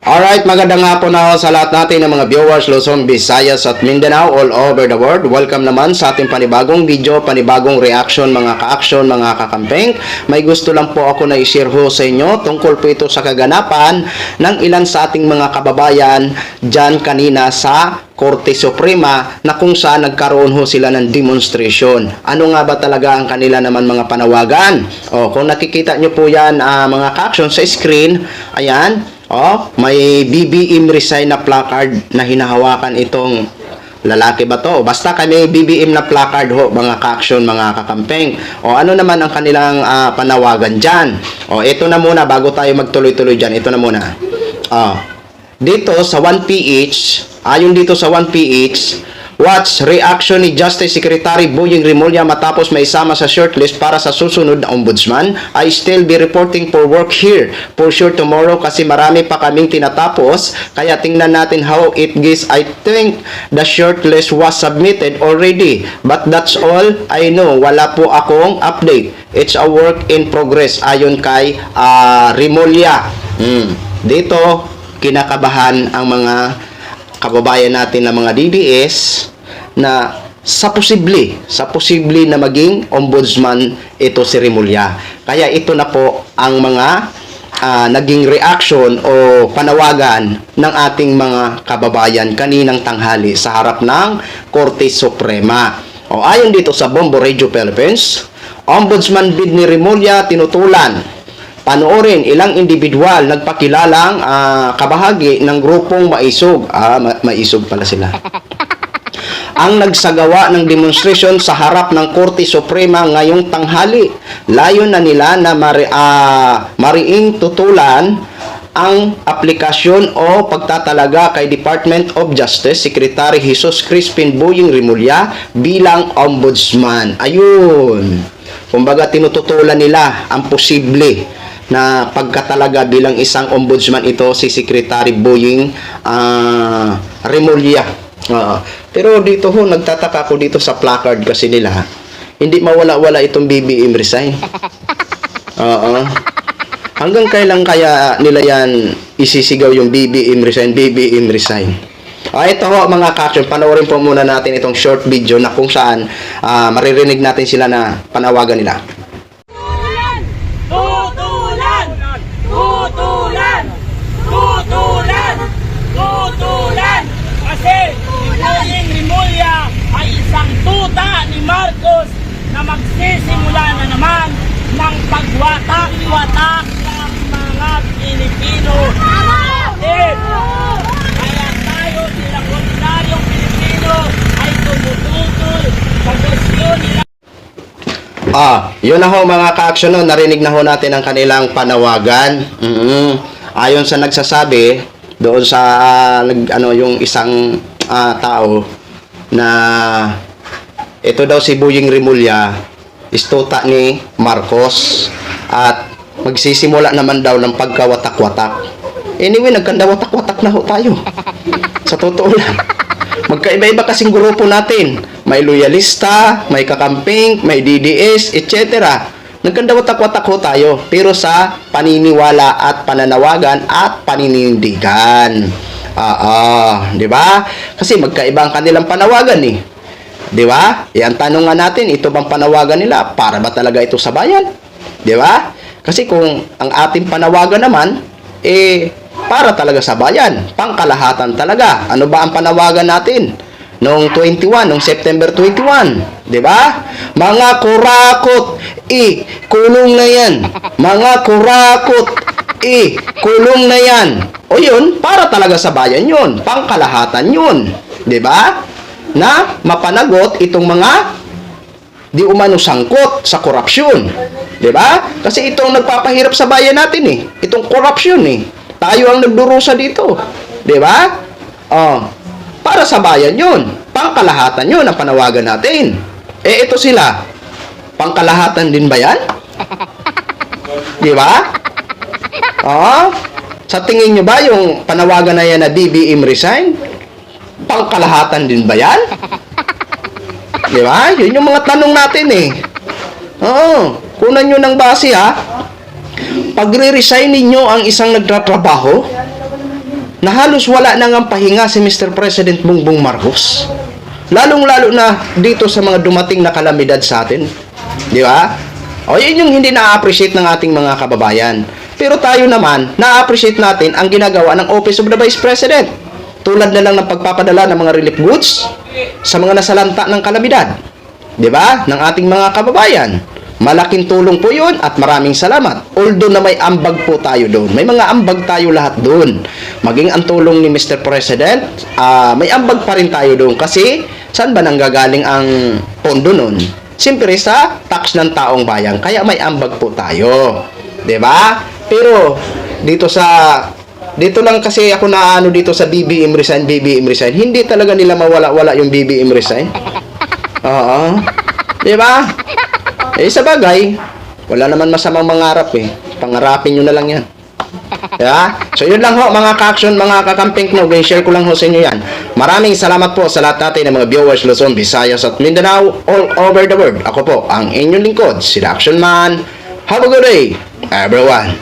Alright, magandang hapon na sa lahat natin ng mga viewers Luzon, Visayas at Mindanao all over the world. Welcome naman sa ating panibagong video, panibagong reaction mga ka-action, mga kakampeng. May gusto lang po ako na i-share ho sa inyo tungkol po ito sa kaganapan ng ilan sa ating mga kababayan dyan kanina sa Korte Suprema na kung saan nagkaroon ho sila ng demonstration. Ano nga ba talaga ang kanila naman mga panawagan? Kung nakikita nyo po yan mga ka-action sa screen, ayan. May BBM resign na placard na hinahawakan itong lalaki ba to? Basta kami BBM na placard ho, mga ka-action, mga kakampeng. Ano naman ang kanilang panawagan dyan? Ito na muna, bago tayo magtuloy-tuloy dyan, ito na muna. Dito sa 1PH, ayon dito sa 1PH, watch reaction ni Justice Secretary Boying Rimulya matapos may isama sa shortlist para sa susunod na ombudsman. I still be reporting for work here for sure tomorrow kasi marami pa kaming tinatapos, kaya tingnan natin how it goes. I think the shortlist was submitted already, but that's all I know. Wala po akong update. It's a work in progress ayon kay Rimulya. Dito kinakabahan ang mga kababayan natin na mga DDS na sa posible na maging ombudsman ito si Rimulya. Kaya ito na po ang mga naging reaction o panawagan ng ating mga kababayan kaninang tanghali sa harap ng Korte Suprema. Ayon dito sa Bombo Radio Philippines, Ombudsman bid ni Rimulya tinutulan. Panoorin, ilang individual nagpakilalang kabahagi ng grupong Maisog. Maisog pala sila. Ang nagsagawa ng demonstration sa harap ng Korte Suprema ngayong tanghali. Layon na nila na mariing tutulan ang aplikasyon o pagtatalaga kay Department of Justice Secretary Jesus Crispin Boying Rimulya bilang ombudsman. Ayun. Kumbaga tinututulan nila ang posible na pagkatalaga bilang isang ombudsman ito si Secretary Boying Rimulya. Pero dito ho, nagtataka ako dito sa placard kasi nila, hindi mawala-wala itong BBM resign. Hanggang kailan kaya nila yan isisigaw yung BBM resign, BBM resign? Ito ho mga ka-action, panoorin po muna natin itong short video na kung saan maririnig natin sila na panawagan nila. Rimulya ay isang tuta ni Marcos na magsisimula na naman ng pagwatak-watak ng mga Pilipino. Kaya tayo silang ordinaryong Pilipino ay tumututol sa gusto nila. Yun na ho mga ka-action, no? Narinig na ho natin ang kanilang panawagan. Ayon sa nagsasabi doon sa yung isang tao na ito daw si Boying Rimulya istuta ni Marcos at magsisimula naman daw ng pagkawatak-watak. Anyway, nagkandawatak-watak na ho tayo. Sa totoo lang. Magkaiba-iba kasing grupo natin. May loyalista, may kakamping, may DDS, etc. Nagkandawatak-watak ho tayo. Pero sa paniniwala at pananawagan at paninindigan. Di ba? Kasi magkaiba ang kanilang panawagan eh. Di ba? Ang tanong nga natin, ito bang panawagan nila? Para ba talaga ito sa bayan? Di ba? Kasi kung ang ating panawagan naman, para talaga sa bayan. Pangkalahatan talaga. Ano ba ang panawagan natin? Noong September 21. Di ba? Mga kurakot, kulong na yan. Mga kurakot, kulong na yan. O yun, para talaga sa bayan yun. Pangkalahatan yun. Diba? Na mapanagot itong mga di umano sangkot sa korupsyon. Diba? Kasi itong nagpapahirap sa bayan natin eh. Itong korupsyon eh. Tayo ang nagdurusa dito. Diba? Para sa bayan yun. Pangkalahatan yun ang panawagan natin. Ito sila. Pangkalahatan din ba yan? Diba? Sa tingin nyo ba yung panawagan na yan na BBM resign? Pangkalahatan din ba yan? Di ba? Yun yung mga tanong natin eh. Kunan nyo ng base ha. Pagre-resign ninyo ang isang nagtatrabaho, na halos wala na ngang pahinga si Mr. President Bongbong Marcos. Lalong-lalo na dito sa mga dumating na kalamidad sa atin. Di ba? O yun yung hindi na-appreciate ng ating mga kababayan. Pero tayo naman, na-appreciate natin ang ginagawa ng Office of the Vice President. Tulad na lang ng pagpapadala ng mga relief goods sa mga nasalanta ng kalamidad. Di ba? Ng ating mga kababayan. Malaking tulong po yun at maraming salamat. Although na may ambag po tayo doon. May mga ambag tayo lahat doon. Maging ang tulong ni Mr. President, may ambag pa rin tayo doon. Kasi, saan ba nanggagaling ang pondo noon? Siyempre sa tax ng taong bayan. Kaya may ambag po tayo. 'Di ba? Pero dito lang kasi ako naano dito sa BBM Resign. Hindi talaga nila mawala-wala yung BBM Resign. Oo. 'Di ba? Sa bagay, wala naman masamang mangarap eh. Pangarapin nyo na lang yan. Yeah? So yun lang ho mga ka-action, mga kakamping no, share ko lang ho sa inyo yan. Maraming salamat po sa lahat natin ng mga viewers Luzon, Visayas at Mindanao all over the world. Ako po ang inyong lingkod, si The Action Man. Have a good day, everyone.